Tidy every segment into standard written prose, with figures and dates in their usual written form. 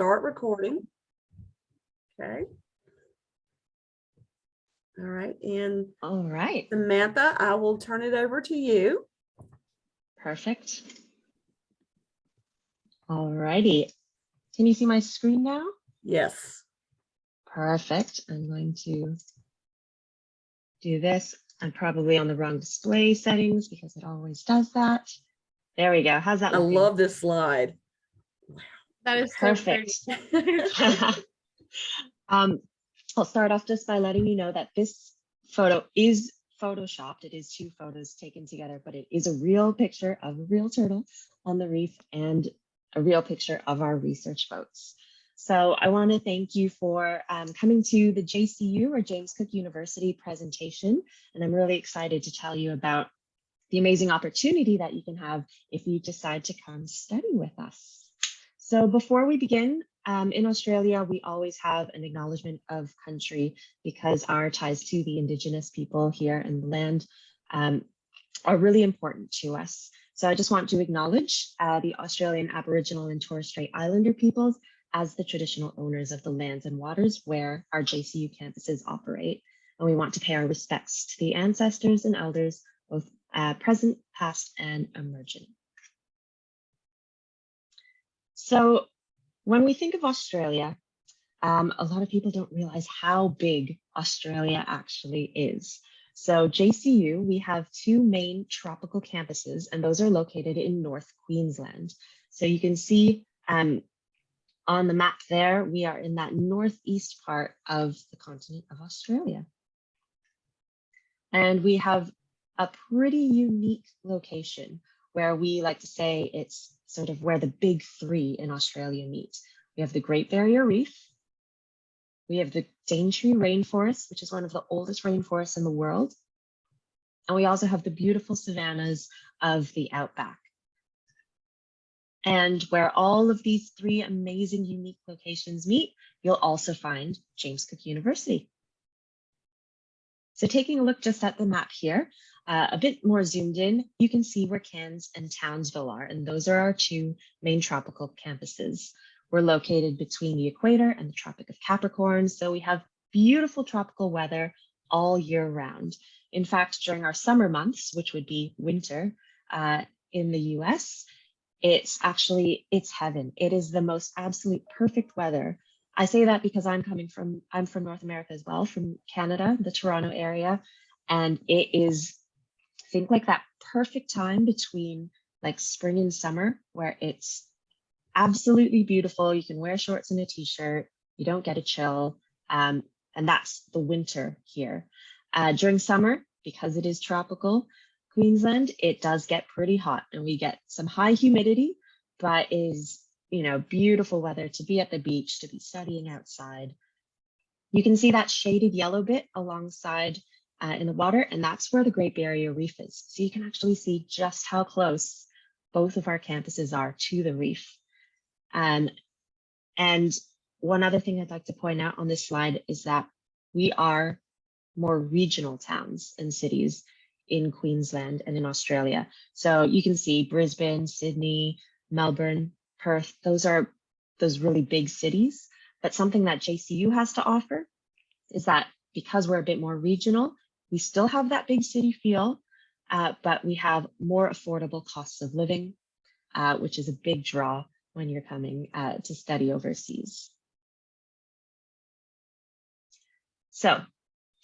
start recording. Okay. All right. And all right. Samantha, I will turn it over to you. Perfect. All righty. Can you see my screen now? Yes. Perfect. I'm going to do this. I'm probably on the wrong display settings because it always does that. There we go. How's that looking? I love this slide. That is perfect. So pretty. I'll start off just by letting you know that this photo is photoshopped. It is 2 photos taken together, but it is a real picture of a real turtle on the reef and a real picture of our research boats. So I want to thank you for coming to the JCU, or James Cook University, presentation. And I'm really excited to tell you about the amazing opportunity that you can have if you decide to come study with us. So before we begin, in Australia, we always have an acknowledgement of country because our ties to the Indigenous people here in the land are really important to us. So I just want to acknowledge the Australian Aboriginal and Torres Strait Islander peoples as the traditional owners of the lands and waters where our JCU campuses operate. And we want to pay our respects to the ancestors and elders, both present, past, and emerging. So when we think of Australia, a lot of people don't realize how big Australia actually is. So JCU, we have 2 main tropical campuses, and those are located in North Queensland. So you can see on the map there, we are in that northeast part of the continent of Australia. And we have a pretty unique location where we like to say it's sort of where the big 3 in Australia meet. We have the Great Barrier Reef, we have the Daintree Rainforest, which is one of the oldest rainforests in the world, and we also have the beautiful savannas of the outback. And where all of these 3 amazing, unique locations meet, you'll also find James Cook University. So taking a look just at the map here, a bit more zoomed in, you can see where Cairns and Townsville are, and those are our 2 main tropical campuses. We're located between the equator and the Tropic of Capricorn, so we have beautiful tropical weather all year round. In fact, during our summer months, which would be winter in the US, it's heaven. It is the most absolute perfect weather. I say that because I'm from North America as well, from Canada, the Toronto area, and it is, think like that perfect time between like spring and summer where it's absolutely beautiful. You can wear shorts and a t-shirt, you don't get a chill, and that's the winter here. During summer, because it is tropical Queensland, it does get pretty hot and we get some high humidity, but is, you know, beautiful weather to be at the beach, to be studying outside. You can see that shaded yellow bit alongside in the water, and that's where the Great Barrier Reef is. So you can actually see just how close both of our campuses are to the reef. And one other thing I'd like to point out on this slide is that we are more regional towns and cities in Queensland and in Australia. So you can see Brisbane, Sydney, Melbourne, Perth, those are those really big cities. But something that JCU has to offer is that because we're a bit more regional, we still have that big city feel, but we have more affordable costs of living, which is a big draw when you're coming to study overseas. So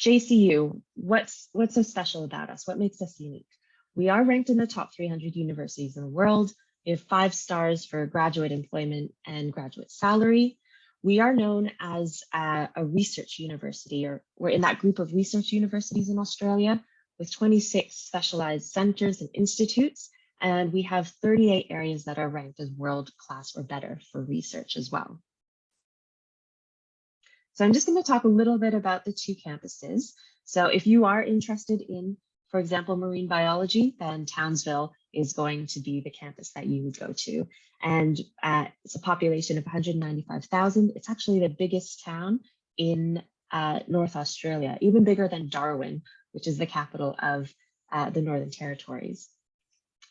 JCU, what's so special about us? What makes us unique? We are ranked in the top 300 universities in the world. We have 5 stars for graduate employment and graduate salary. We are known as a research university, or we're in that group of research universities in Australia with 26 specialized centers and institutes. And we have 38 areas that are ranked as world-class or better for research as well. So I'm just going to talk a little bit about the 2 campuses. So if you are interested in, for example, marine biology, then Townsville is going to be the campus that you would go to. And it's a population of 195,000. It's actually the biggest town in North Australia, even bigger than Darwin, which is the capital of the Northern Territories.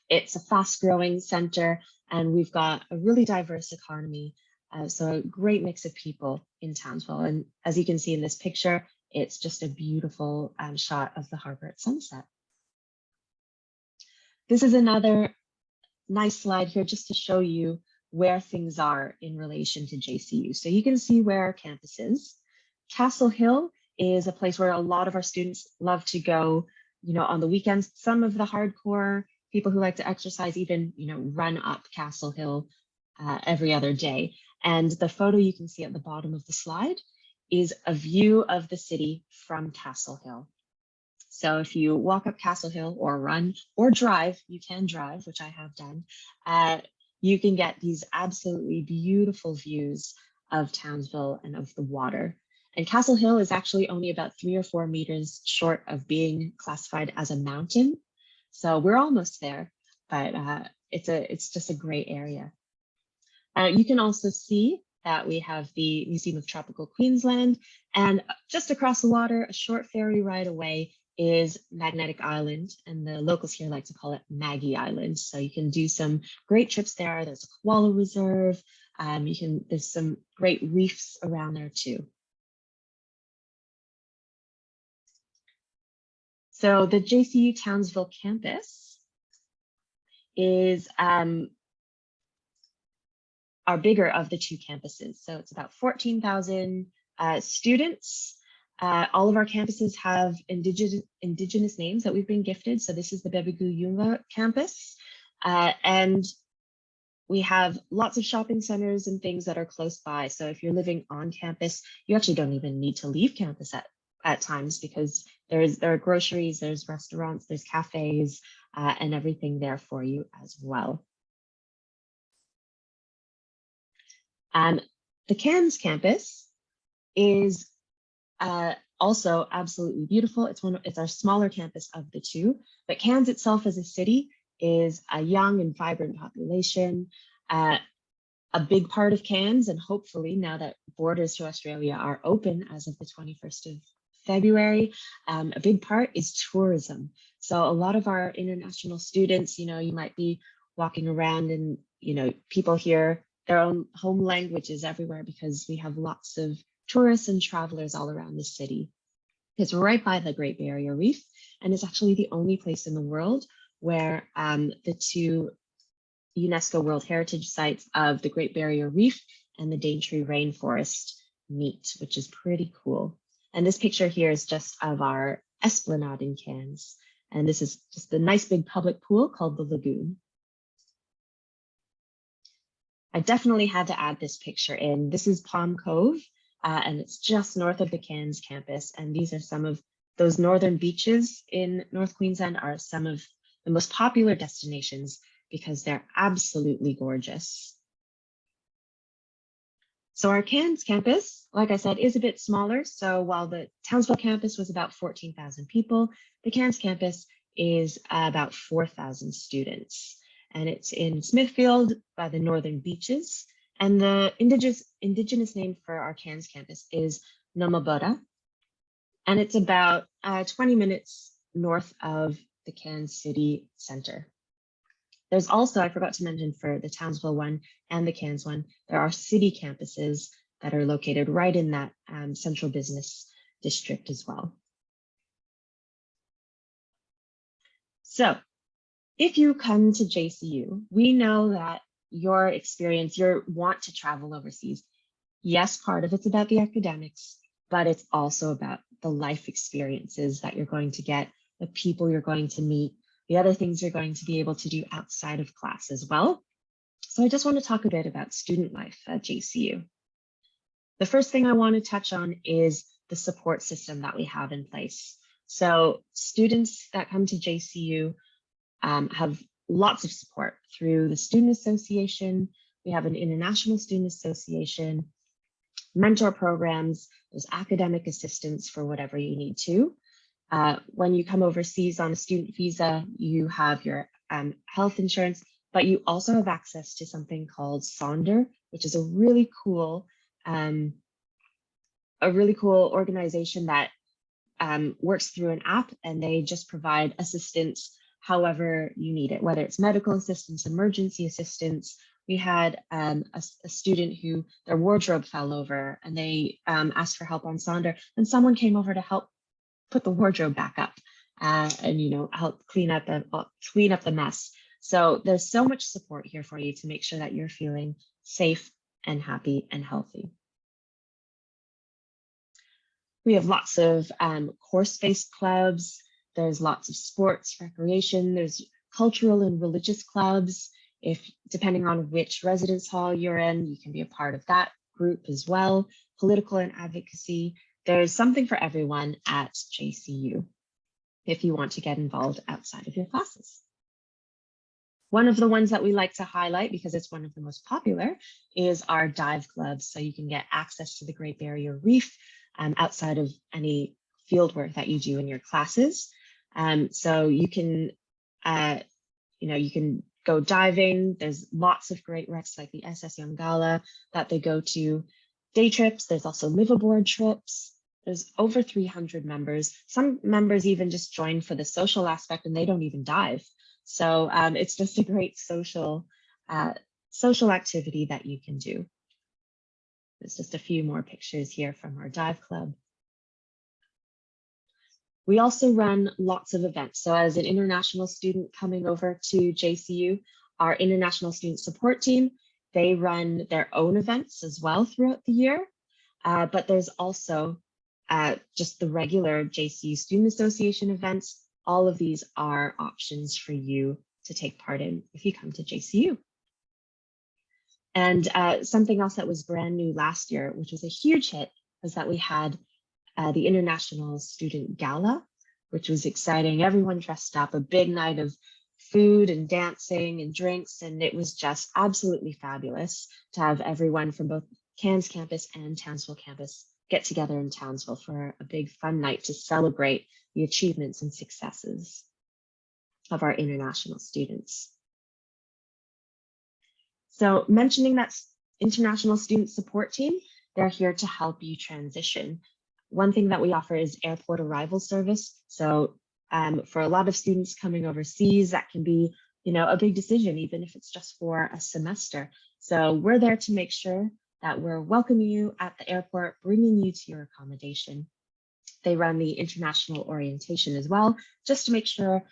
It's a fast-growing center, and we've got a really diverse economy So a great mix of people in Townsville. And as you can see in this picture, it's just a beautiful shot of the harbor at sunset. This is another nice slide here just to show you where things are in relation to JCU. So you can see where our campus is. Castle Hill is a place where a lot of our students love to go, on the weekends. Some of the hardcore people who like to exercise even, run up Castle Hill every other day. And the photo you can see at the bottom of the slide is a view of the city from Castle Hill. So if you walk up Castle Hill or run or drive, you can drive, which I have done, you can get these absolutely beautiful views of Townsville and of the water. And Castle Hill is actually only about 3 or 4 meters short of being classified as a mountain. So we're almost there, but it's just a great area. You can also see that we have the Museum of Tropical Queensland, and just across the water, a short ferry ride away is Magnetic Island, and the locals here like to call it Maggie Island. So you can do some great trips there. There's a koala reserve. There's some great reefs around there too. So the JCU Townsville campus is our bigger of the 2 campuses. So it's about 14,000 students. All of our campuses have indigenous names that we've been gifted. So this is the Bebigu Yunga campus. And we have lots of shopping centers and things that are close by. So if you're living on campus, you actually don't even need to leave campus at times, because there are groceries, there's restaurants, there's cafes, and everything there for you as well. The Cairns campus is also absolutely beautiful. It's our smaller campus of the 2, but Cairns itself as a city is a young and vibrant population. A big part of Cairns, and hopefully now that borders to Australia are open as of the 21st of February, a big part is tourism. So a lot of our international students, you might be walking around and, people hear their own home languages everywhere because we have lots of tourists and travelers all around the city. It's right by the Great Barrier Reef, and it's actually the only place in the world where the 2 UNESCO World Heritage Sites of the Great Barrier Reef and the Daintree Rainforest meet, which is pretty cool. And this picture here is just of our Esplanade in Cairns. And this is just a nice big public pool called the Lagoon. I definitely had to add this picture in. This is Palm Cove, and it's just north of the Cairns campus. And these are some of those northern beaches in North Queensland are some of the most popular destinations because they're absolutely gorgeous. So our Cairns campus, like I said, is a bit smaller. So while the Townsville campus was about 14,000 people, the Cairns campus is about 4,000 students. And it's in Smithfield by the Northern Beaches. And the indigenous name for our Cairns campus is Nomabota. And it's about 20 minutes north of the Cairns City Center. There's also, I forgot to mention for the Townsville one and the Cairns one, there are city campuses that are located right in that central business district as well. So if you come to JCU, we know that your experience, your want to travel overseas, yes, part of it's about the academics, but it's also about the life experiences that you're going to get, the people you're going to meet, the other things you're going to be able to do outside of class as well. So I just want to talk a bit about student life at JCU. The first thing I want to touch on is the support system that we have in place. So students that come to JCU have lots of support through the Student Association. We have an International Student Association, mentor programs, there's academic assistance for whatever you need to. When you come overseas on a student visa, you have your health insurance, but you also have access to something called Sonder, which is a really cool organization that works through an app, and they just provide assistance however you need it, whether it's medical assistance, emergency assistance, we had a student who their wardrobe fell over and they asked for help on Sonder, and someone came over to help put the wardrobe back up and help clean up the mess. So there's so much support here for you to make sure that you're feeling safe and happy and healthy. We have lots of course-based clubs. There's lots of sports, recreation. There's cultural and religious clubs. If depending on which residence hall you're in, you can be a part of that group as well. Political and advocacy. There's something for everyone at JCU if you want to get involved outside of your classes. One of the ones that we like to highlight, because it's one of the most popular, is our dive clubs. So you can get access to the Great Barrier Reef outside of any fieldwork that you do in your classes. So you can, you can go diving. There's lots of great wrecks like the SS Yongala that they go to. Day trips, there's also liveaboard trips. There's over 300 members. Some members even just join for the social aspect and they don't even dive. So it's just a great social activity that you can do. There's just a few more pictures here from our dive club. We also run lots of events. So as an international student coming over to JCU, our international student support team, they run their own events as well throughout the year. But there's also just the regular JCU Student Association events. All of these are options for you to take part in if you come to JCU. And something else that was brand new last year, which was a huge hit, was that we had the International Student Gala, which was exciting. Everyone dressed up, a big night of food and dancing and drinks, and it was just absolutely fabulous to have everyone from both Cairns campus and Townsville campus get together in Townsville for a big fun night to celebrate the achievements and successes of our international students. So mentioning that international student support team, they're here to help you transition. One thing that we offer is airport arrival service. So for a lot of students coming overseas, that can be, a big decision, even if it's just for a semester. So we're there to make sure that we're welcoming you at the airport, bringing you to your accommodation. They run the international orientation as well, just to make sure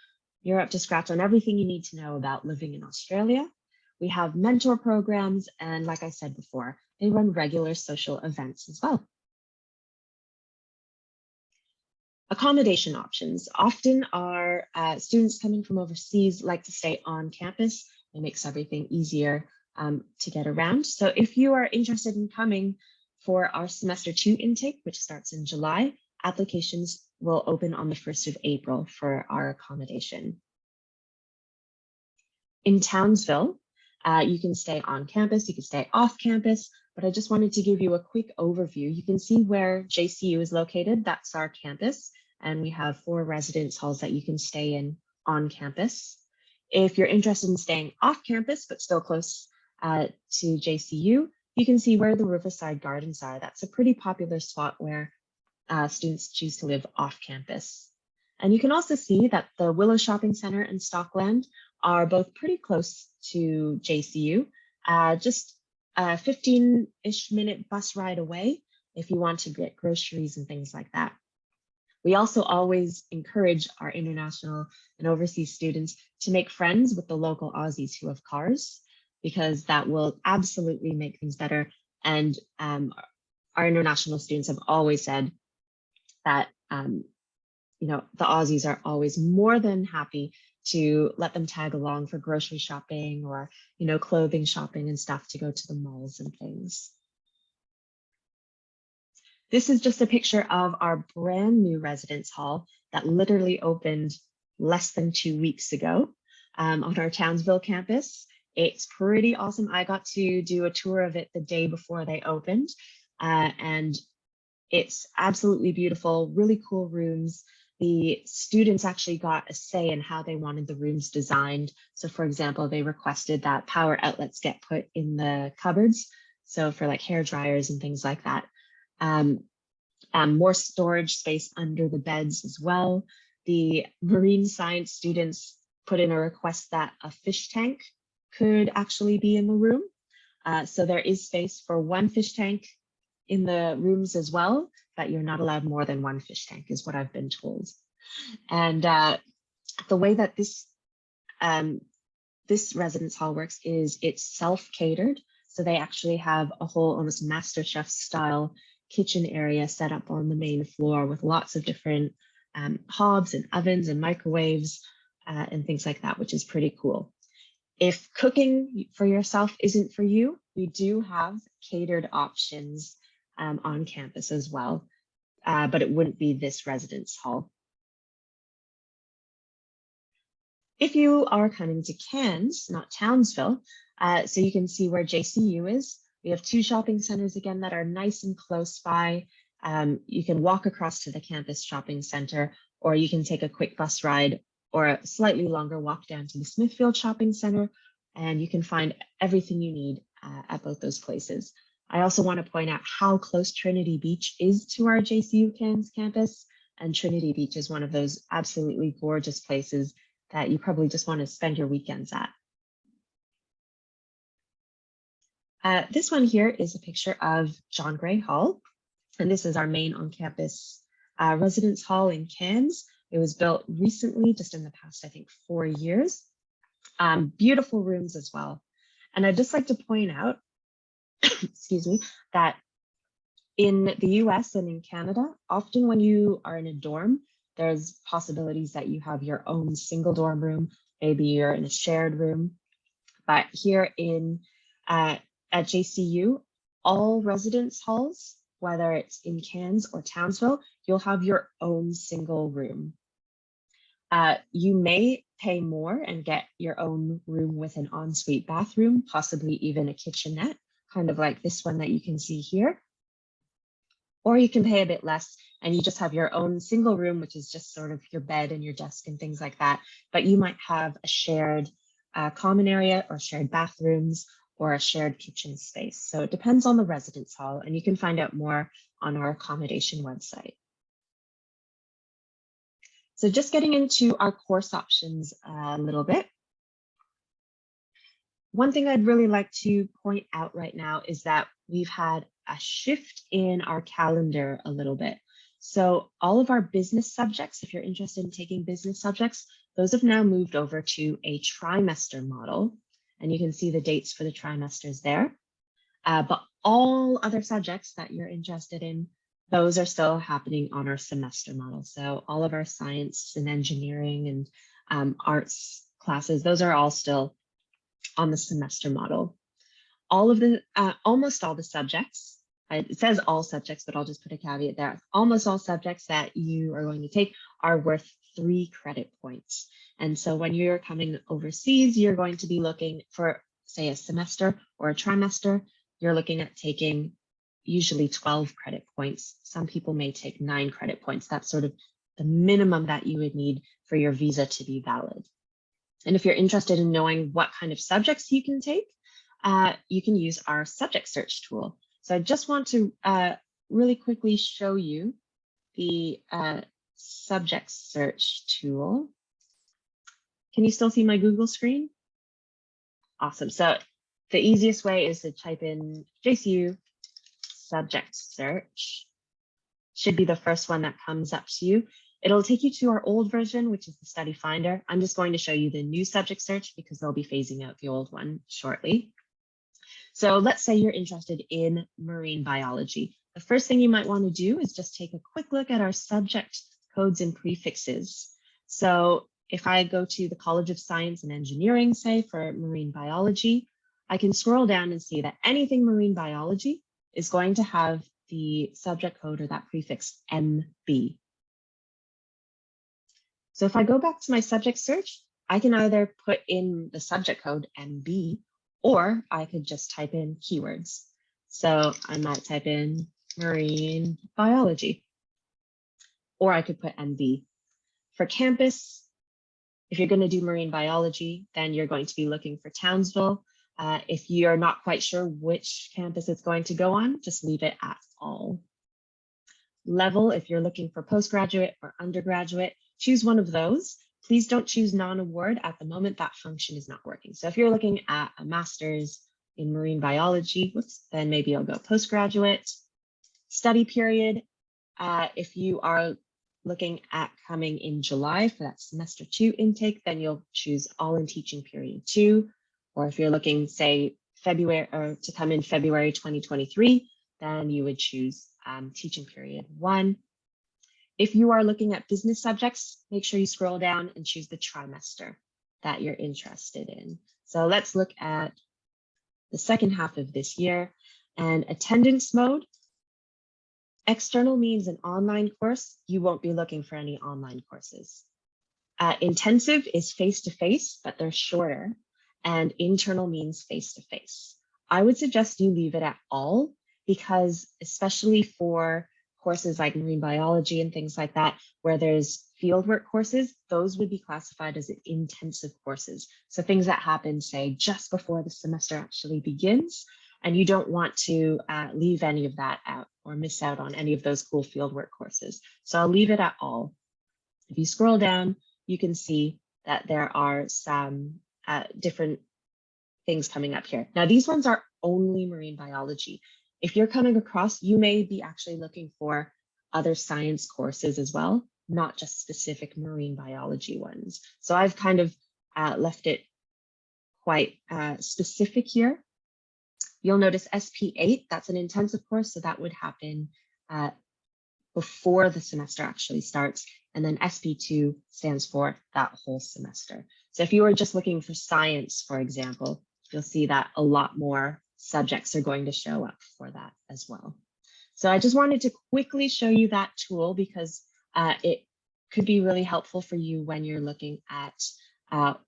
you're up to scratch on everything you need to know about living in Australia. We have mentor programs, and like I said before, they run regular social events as well. Accommodation options. Often our students coming from overseas like to stay on campus. It makes everything easier to get around. So if you are interested in coming for our semester 2 intake, which starts in July, applications will open on the 1st of April for our accommodation. In Townsville, you can stay on campus, you can stay off campus, but I just wanted to give you a quick overview. You can see where JCU is located. That's our campus, and we have 4 residence halls that you can stay in on campus. If you're interested in staying off campus, but still close to JCU, you can see where the Riverside Gardens are. That's a pretty popular spot where students choose to live off campus. And you can also see that the Willow Shopping Center and Stockland are both pretty close to JCU, just a 15-ish minute bus ride away if you want to get groceries and things like that. We also always encourage our international and overseas students to make friends with the local Aussies who have cars, because that will absolutely make things better. And our international students have always said that the Aussies are always more than happy to let them tag along for grocery shopping or clothing shopping and stuff to go to the malls and things. This is just a picture of our brand new residence hall that literally opened less than 2 weeks ago on our Townsville campus. It's pretty awesome. I got to do a tour of it the day before they opened, and it's absolutely beautiful, really cool rooms. The students actually got a say in how they wanted the rooms designed. So for example, they requested that power outlets get put in the cupboards. So for like hair dryers and things like that. More storage space under the beds as well. The marine science students put in a request that a fish tank could actually be in the room. So there is space for one fish tank in the rooms as well, but you're not allowed more than one fish tank is what I've been told. And the way that this residence hall works is it's self-catered. So they actually have a whole almost MasterChef style kitchen area set up on the main floor with lots of different hobs and ovens and microwaves and things like that, which is pretty cool. If cooking for yourself isn't for you, we do have catered options on campus as well, but it wouldn't be this residence hall. If you are coming to Cairns, not Townsville, so you can see where JCU is. We have 2 shopping centers again that are nice and close by. You can walk across to the campus shopping center, or you can take a quick bus ride or a slightly longer walk down to the Smithfield Shopping Center, and you can find everything you need at both those places. I also want to point out how close Trinity Beach is to our JCU Cairns campus, and Trinity Beach is one of those absolutely gorgeous places that you probably just want to spend your weekends at. This one here is a picture of John Gray Hall, and this is our main on-campus residence hall in Cairns. It was built recently, just in the past, I think, 4 years. Beautiful rooms as well. And I'd just like to point out, excuse me, that in the US and in Canada, often when you are in a dorm, there's possibilities that you have your own single dorm room, maybe you're in a shared room. But here at JCU, all residence halls, whether it's in Cairns or Townsville, you'll have your own single room. You may pay more and get your own room with an ensuite bathroom, possibly even a kitchenette, kind of like this one that you can see here. Or you can pay a bit less and you just have your own single room, which is just sort of your bed and your desk and things like that. But you might have a shared common area or shared bathrooms or a shared kitchen space. So it depends on the residence hall, and you can find out more on our accommodation website. So just getting into our course options a little bit. One thing I'd really like to point out right now is that we've had a shift in our calendar a little bit. So all of our business subjects, if you're interested in taking business subjects, those have now moved over to a trimester model. And you can see the dates for the trimesters there. But all other subjects that you're interested in, those are still happening on our semester model. So all of our science and engineering and arts classes, those are all still on the semester model. All of the, almost all the subjects, it says all subjects, but I'll just put a caveat there. Almost all subjects that you are going to take are worth 3 credit points. And so when you're coming overseas, you're going to be looking for, say, a semester or a trimester. You're looking at taking usually 12 credit points. Some people may take 9 credit points. That's sort of the minimum that you would need for your visa to be valid. And if you're interested in knowing what kind of subjects you can take, you can use our subject search tool. So I just want to really quickly show you the subject search tool. Can you still see my Google screen? Awesome. So the easiest way is to type in JCU subject search. Should be the first one that comes up to you. It'll take you to our old version, which is the study finder. I'm just going to show you the new subject search because they'll be phasing out the old one shortly. So let's say you're interested in marine biology. The first thing you might want to do is just take a quick look at our subject codes and prefixes. So if I go to the College of Science and Engineering, say for marine biology, I can scroll down and see that anything marine biology is going to have the subject code or that prefix MB. So if I go back to my subject search, I can either put in the subject code MB, or I could just type in keywords. So I might type in marine biology, or I could put MB. For campus, if you're going to do marine biology, then you're going to be looking for Townsville. If you're not quite sure which campus it's going to go on, just leave it at all. Level, if you're looking for postgraduate or undergraduate, choose one of those. please don't choose non-award at the moment. That function is not working. So if you're looking at a master's in marine biology, then maybe you'll go postgraduate study period. If you are looking at coming in July for that semester 2 intake, then you'll choose all in teaching period 2. Or if you're looking, say, February or to come in February 2023, then you would choose teaching period 1. If you are looking at business subjects, make sure you scroll down and choose the trimester that you're interested in. So let's look at the second half of this year. And attendance mode, external means an online course. You won't be looking for any online courses. Intensive is face-to-face, but they're shorter. And internal means face-to-face. I would suggest you leave it at all, because especially for courses like marine biology and things like that, where there's fieldwork courses, those would be classified as intensive courses. So things that happen, say, just before the semester actually begins, and you don't want to leave any of that out or miss out on any of those cool fieldwork courses. So I'll leave it at all. If you scroll down, you can see that there are some different things coming up here. Now, these ones are only marine biology. If you're coming across, you may be actually looking for other science courses as well, not just specific marine biology ones. So I've kind of left it quite specific here. You'll notice SP8, that's an intensive course, so that would happen before the semester actually starts. And then SP2 stands for that whole semester. So if you were just looking for science, for example, you'll see that a lot more subjects are going to show up for that as well. So I just wanted to quickly show you that tool because it could be really helpful for you when you're looking at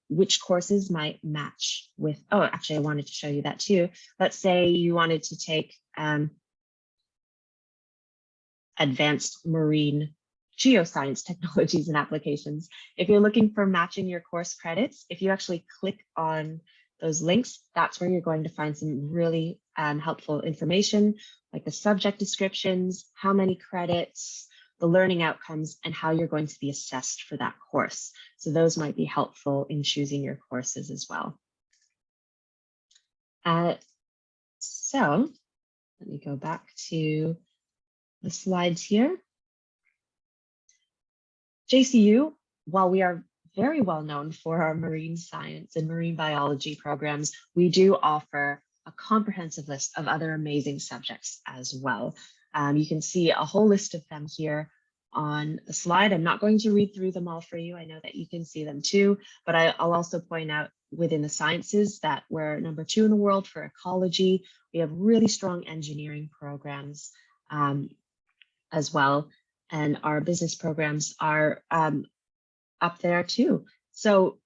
which courses might match with, oh, actually, I wanted to show you that too. Let's say you wanted to take advanced marine geoscience technologies and applications. If you're looking for matching your course credits, if you actually click on those links, that's where you're going to find some really helpful information, like the subject descriptions, how many credits, the learning outcomes, and how you're going to be assessed for that course. So those might be helpful in choosing your courses as well. So let me go back to the slides here. JCU, while we are very well known for our marine science and marine biology programs, we do offer a comprehensive list of other amazing subjects as well. You can see a whole list of them here on the slide. I'm not going to read through them all for you. I know that you can see them too, but I'll also point out within the sciences that we're #2 in the world for ecology. We have really strong engineering programs as well. And our business programs are up there too. So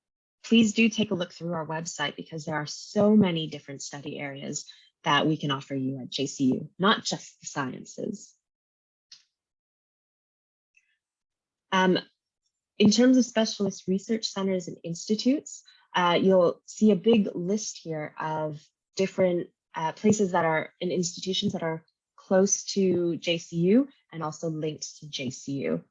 please do take a look through our website because there are so many different study areas that we can offer you at JCU, not just the sciences. In terms of specialist research centers and institutes, you'll see a big list here of different places that are in institutions that are close to JCU and also linked to JCU.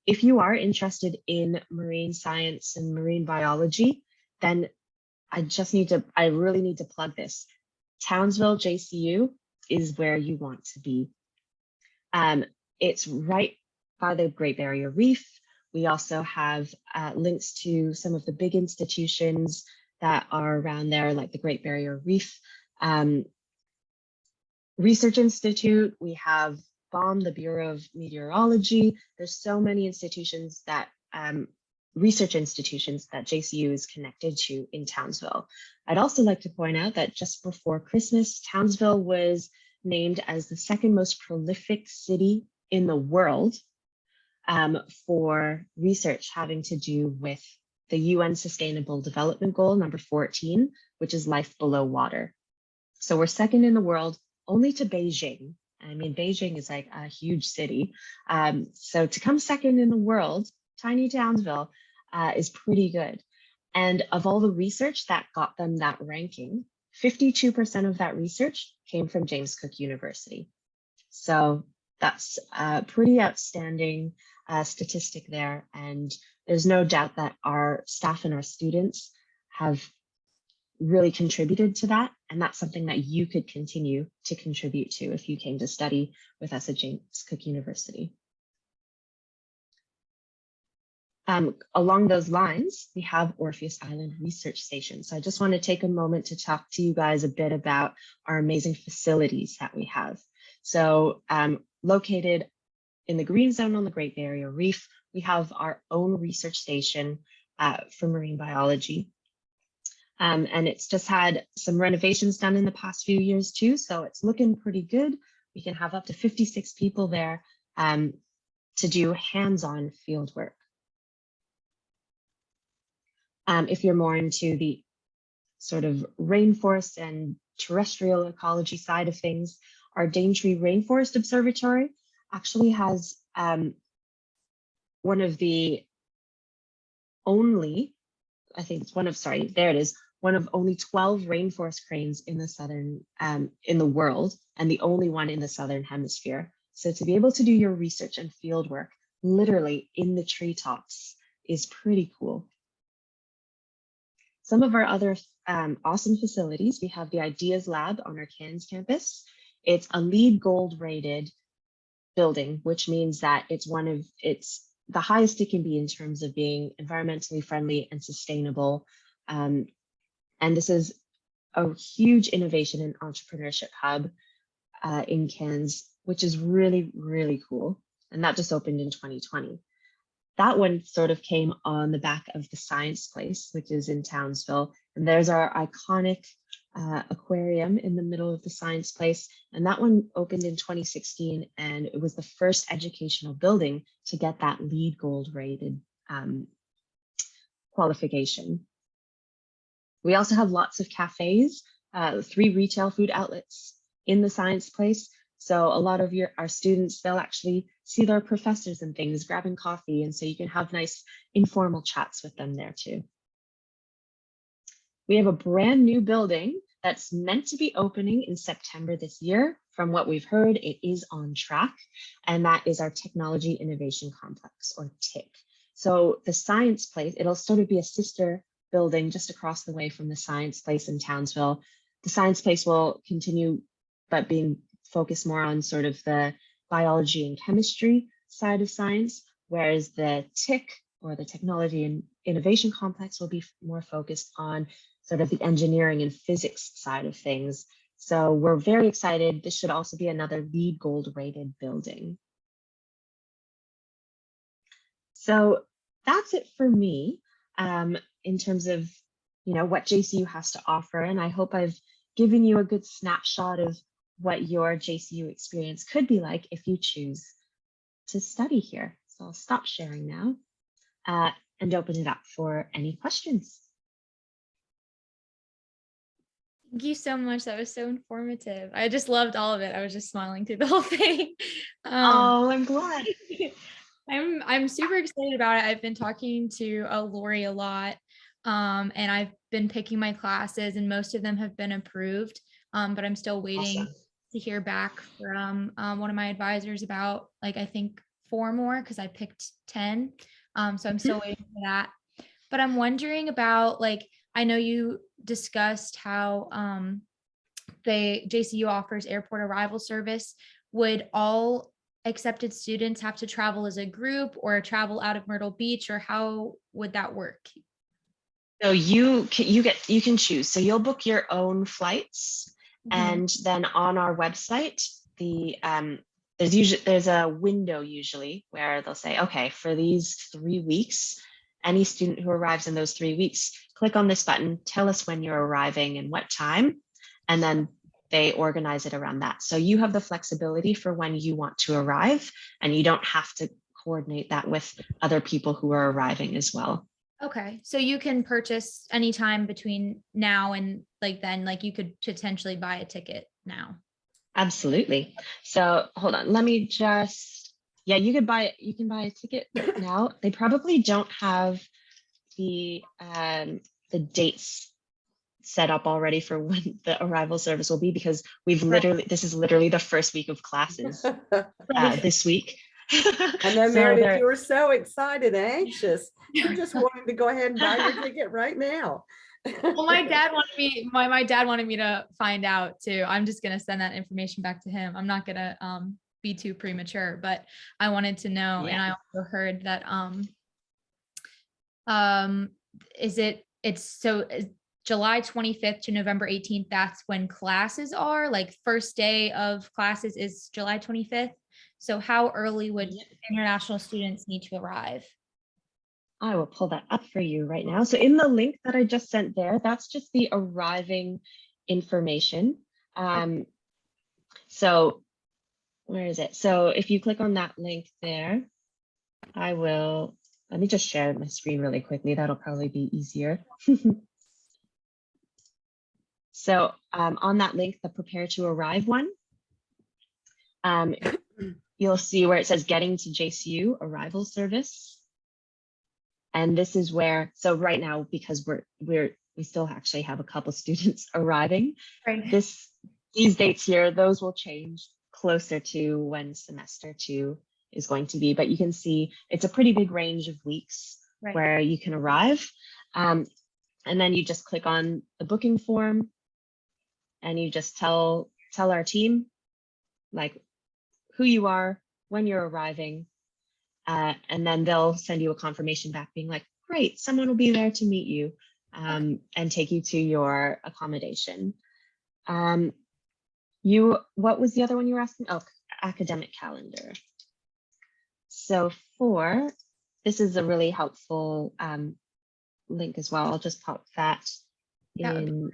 If you are interested in marine science and marine biology, then I really need to plug this. Townsville JCU is where you want to be. It's right by the Great Barrier Reef. We also have links to some of the big institutions that are around there, like the Great Barrier Reef Research Institute. We have BOM, the Bureau of Meteorology. There's so many institutions that, research institutions that JCU is connected to in Townsville. I'd also like to point out that just before Christmas, Townsville was named as the second most prolific city in the world for research having to do with the UN Sustainable Development Goal number 14, which is life below water. So we're second in the world, only to Beijing. I mean, Beijing is like a huge city. So to come second in the world, tiny Townsville is pretty good. And of all the research that got them that ranking, 52% of that research came from James Cook University. So That's a pretty outstanding statistic there. And there's no doubt that our staff and our students have really contributed to that. And that's something that you could continue to contribute to if you came to study with us at James Cook University. Along those lines, we have Orpheus Island Research Station. So I just want to take a moment to talk to you guys a bit about our amazing facilities that we have. So located in the green zone on the Great Barrier Reef, we have our own research station for marine biology. And it's just had some renovations done in the past few years too, so it's looking pretty good. We can have up to 56 people there to do hands-on field work. If you're more into the sort of rainforest and terrestrial ecology side of things, our Daintree Rainforest Observatory actually has one of the only, I think it's one of, sorry, there it is, one of only 12 rainforest cranes in the southern, in the world, and the only one in the southern hemisphere. So to be able to do your research and field work literally in the treetops is pretty cool. Some of our other awesome facilities, we have the Ideas Lab on our Cairns campus. It's a LEED Gold rated building, which means that it's the highest it can be in terms of being environmentally friendly and sustainable. And this is a huge innovation and entrepreneurship hub in Cairns, which is really, really cool. And that just opened in 2020. That one sort of came on the back of the Science Place, which is in Townsville. And there's our iconic aquarium in the middle of the Science Place. And that one opened in 2016. And it was the first educational building to get that LEED Gold rated qualification. We also have lots of cafes, 3 retail food outlets in the Science Place. So a lot of our students, they'll actually see their professors and things grabbing coffee. And so you can have nice informal chats with them there too. We have a brand new building that's meant to be opening in September this year. From what we've heard, it is on track. And that is our Technology Innovation Complex, or TIC. So the Science Place, it'll sort of be a sister building just across the way from the Science Place in Townsville. The Science Place will continue, but being focused more on sort of the biology and chemistry side of science, whereas the TIC, or the Technology and Innovation Complex, will be more focused on sort of the engineering and physics side of things. So we're very excited. This should also be another LEED Gold rated building. So that's it for me in terms of what JCU has to offer. And I hope I've given you a good snapshot of what your JCU experience could be like if you choose to study here. So I'll stop sharing now and open it up for any questions. Thank you so much. That was so informative. I just loved all of it. I was just smiling through the whole thing. Oh, I'm glad. I'm super excited about it. I've been talking to Lori a lot, and I've been picking my classes, and most of them have been approved. But I'm still waiting Awesome. to hear back from one of my advisors about, like, I think 4 more, because I picked 10. So I'm still waiting for that. But I'm wondering about, like, I know you discussed how JCU offers airport arrival service. Would all accepted students have to travel as a group, or travel out of Myrtle Beach, or how would that work? So you can choose. So you'll book your own flights, and then on our website, there's a window usually where they'll say, okay, for these 3 weeks, any student who arrives in those 3 weeks, click on this button, tell us when you're arriving and what time, and then they organize it around that. So you have the flexibility for when you want to arrive, and you don't have to coordinate that with other people who are arriving as well. Okay, so you can purchase anytime between now and then, you could potentially buy a ticket now. Absolutely. So hold on, let me just, yeah, you can buy a ticket now. They probably don't have the dates set up already for when the arrival service will be, because we've Right. this is literally the first week of classes Right. this week. I know, So Meredith, they're- you were so excited and anxious. You just wanted to go ahead and buy your ticket right now. Well, my dad wanted me to find out too. I'm just gonna send that information back to him. I'm not gonna be too premature, but I wanted to know. And I also heard that it's July 25th to November 18th. That's when classes are, like first day of classes is July 25th. So how early would international students need to arrive? I will pull that up for you right now. So in the link that I just sent there, that's just the arriving information. So where is it? So if you click on that link there, let me just share my screen really quickly. That'll probably be easier. So on that link, the prepare to arrive one, you'll see where it says getting to JCU arrival service. And this is where, so right now, because we still actually have a couple students arriving, Right. these dates here, those will change closer to when semester 2 is going to be, but you can see it's a pretty big range of weeks where you can arrive. And then you just click on the booking form and you just tell our team like who you are, when you're arriving, and then they'll send you a confirmation back being like, great, someone will be there to meet you and take you to your accommodation. What was the other one you were asking? Oh, academic calendar. So this is a really helpful link as well. I'll just pop that in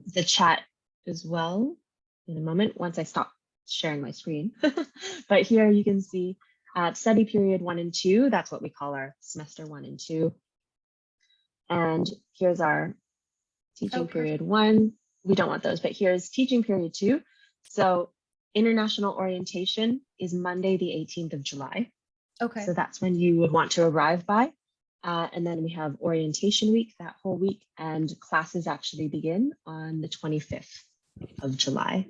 the chat as well in a moment once I stop sharing my screen. But here you can see study period 1 and 2, that's what we call our semester 1 and 2. And here's our teaching period 1. We don't want those, but here's teaching period 2. So international orientation is Monday, the 18th of July. Okay. So that's when you would want to arrive by. And then we have orientation week, that whole week, and classes actually begin on the 25th of July.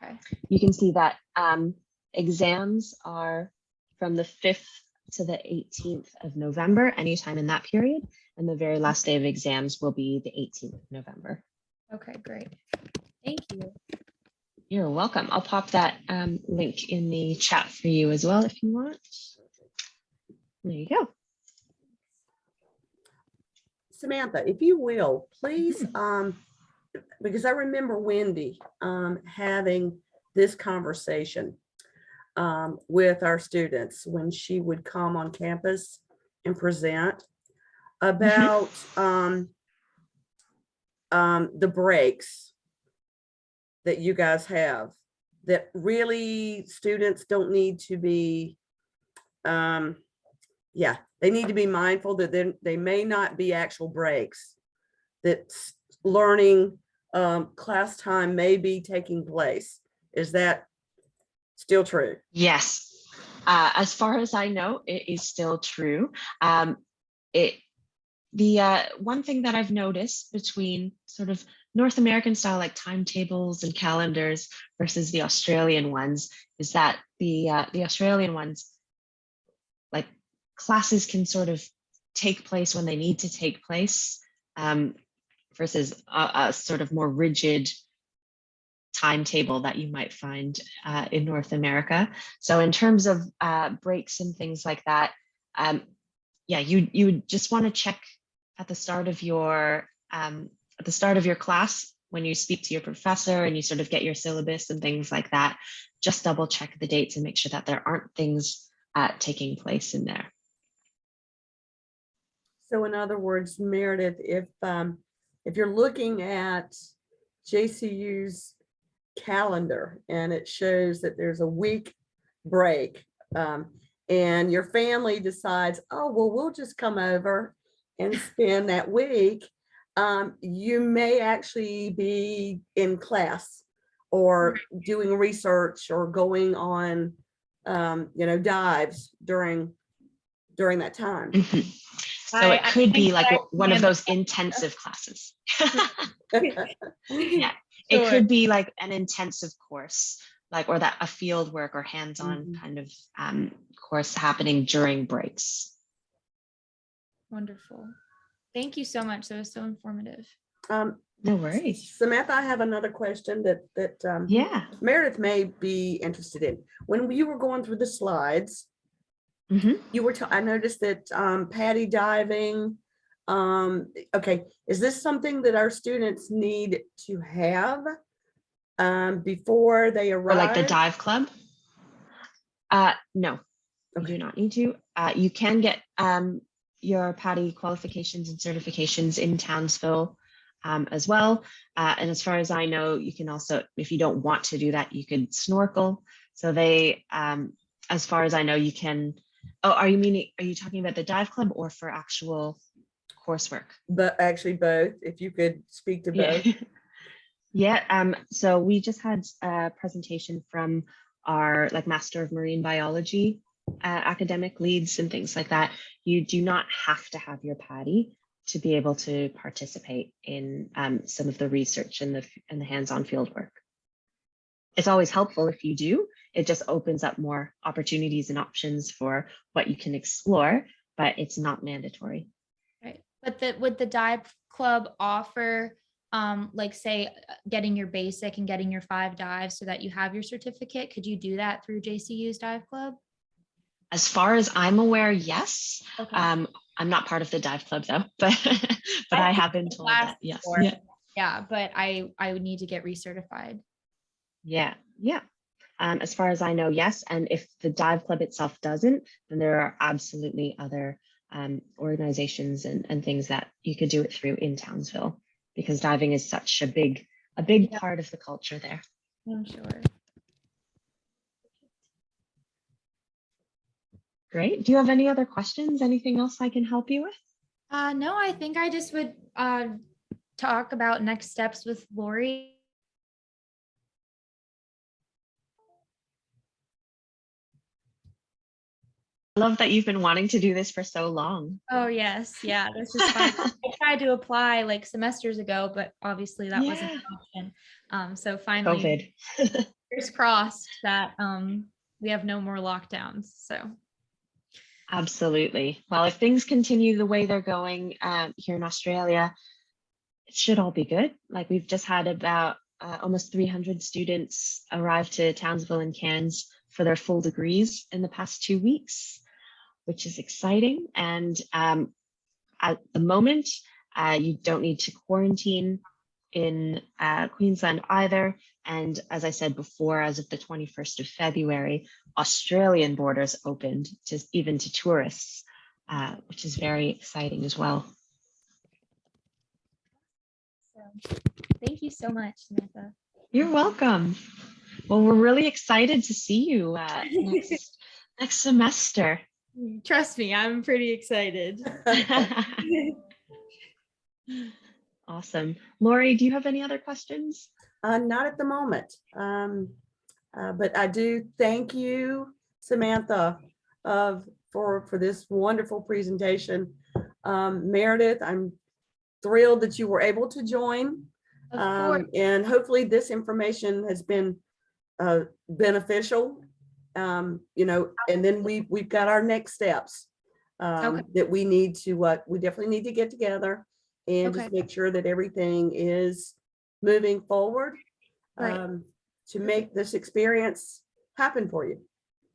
Okay. You can see that exams are from the 5th to the 18th of November, anytime in that period. And the very last day of exams will be the 18th of November. Okay, great. Thank you. You're welcome. I'll pop that link in the chat for you as well if you want. There you go. Samantha, if you will, please, because I remember Wendy having this conversation with our students when she would come on campus and present about the breaks that you guys have, that really students don't need to be, they need to be mindful that they may not be actual breaks, that learning class time may be taking place. Is that still true? Yes. As far as I know, it is still true. The one thing that I've noticed between sort of North American style like timetables and calendars versus the Australian ones is that the Australian ones, like classes can sort of take place when they need to take place versus a sort of more rigid timetable that you might find in North America. So in terms of breaks and things like that, you would just want to check at the start of your class when you speak to your professor and you sort of get your syllabus and things like that. Just double check the dates and make sure that there aren't things taking place in there. So in other words, Meredith, if you're looking at JCU's calendar and it shows that there's a week break and your family decides, oh, well, we'll just come over and spend that week, you may actually be in class or doing research or going on dives during that time. So it I could be think like that I one of can those intensive classes. Yeah, it Sure. could be like an intensive course, like, or that a field work or hands-on Mhm. kind of course happening during breaks. Wonderful. Thank you so much. That was so informative. Um, No worries. Samantha, I have another question that Yeah. Meredith may be interested in. When you were going through the slides, Mhm. you were, I noticed that paddy diving. Okay, is this something that our students need to have before they Or like the arrive? dive club? No, you Okay. do not need to. You can get your PADI qualifications and certifications in Townsville as well. And as far as I know, you can also, if you don't want to do that, you could snorkel. So they, as far as I know, you can. Oh, are you talking about the dive club or for actual coursework? But actually both, if you could speak to Yeah. both. Yeah. So we just had a presentation from our like Master of Marine Biology academic leads and things like that. You do not have to have your PADI to be able to participate in some of the research and the hands-on field work. It's always helpful if you do. It just opens up more opportunities and options for what you can explore, but it's not mandatory. Right. But would the dive club offer like say getting your basic and getting your 5 dives so that you have your certificate? Could you do that through JCU's dive club? As far as I'm aware, yes. Okay. I'm not part of the dive club though, but I have been told that yes. Before. Yeah, but I would need to get recertified. Yeah. As far as I know, yes. And if the dive club itself doesn't, then there are absolutely other organizations and things that you could do it through in Townsville, because diving is such a big Yeah. part of the culture there. I'm sure. Great. Do you have any other questions? Anything else I can help you with? No, I think I just would talk about next steps with Lori. I love that you've been wanting to do this for so long. Oh yes, yeah, this is fun. I tried to apply like semesters ago, but obviously that wasn't Yeah. an option. So finally, COVID. fingers crossed that we have no more lockdowns. So Absolutely. Well, if things continue the way they're going here in Australia, it should all be good. Like we've just had about almost 300 students arrive to Townsville and Cairns for their full degrees in the past 2 weeks, which is exciting. And at the moment, you don't need to quarantine in Queensland either. And as I said before, as of the 21st of February, Australian borders opened to even to tourists, which is very exciting as well. thank you so much, Samantha. You're welcome. Well, we're really excited to see you next semester. Trust me, I'm pretty excited. Awesome. Lori, do you have any other questions? Not at the moment. But I do thank you, Samantha, for this wonderful presentation. Meredith, I'm thrilled that you were able to join. Of course. And hopefully this information has been beneficial. And then we've got our next steps Okay. that we need to, we definitely need to get together and Okay. just make sure that everything is moving forward. Right. To make this experience happen for you.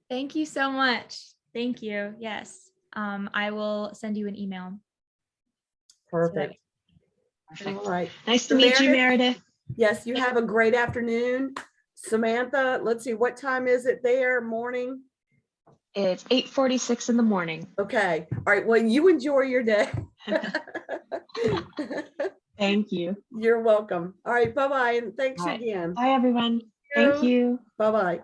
Thank you so much. Thank you. Yes. I will send you an email. Perfect. Perfect. All right. Nice to meet you, Meredith. Yes, you have a great afternoon. Samantha, let's see, what time is it there? Morning? It's 8:46 in the morning. Okay. All right. Well, you enjoy your day. Thank you. You're welcome. All right. Bye-bye. And thanks All right. again. Bye, everyone. Thank you. Bye-bye.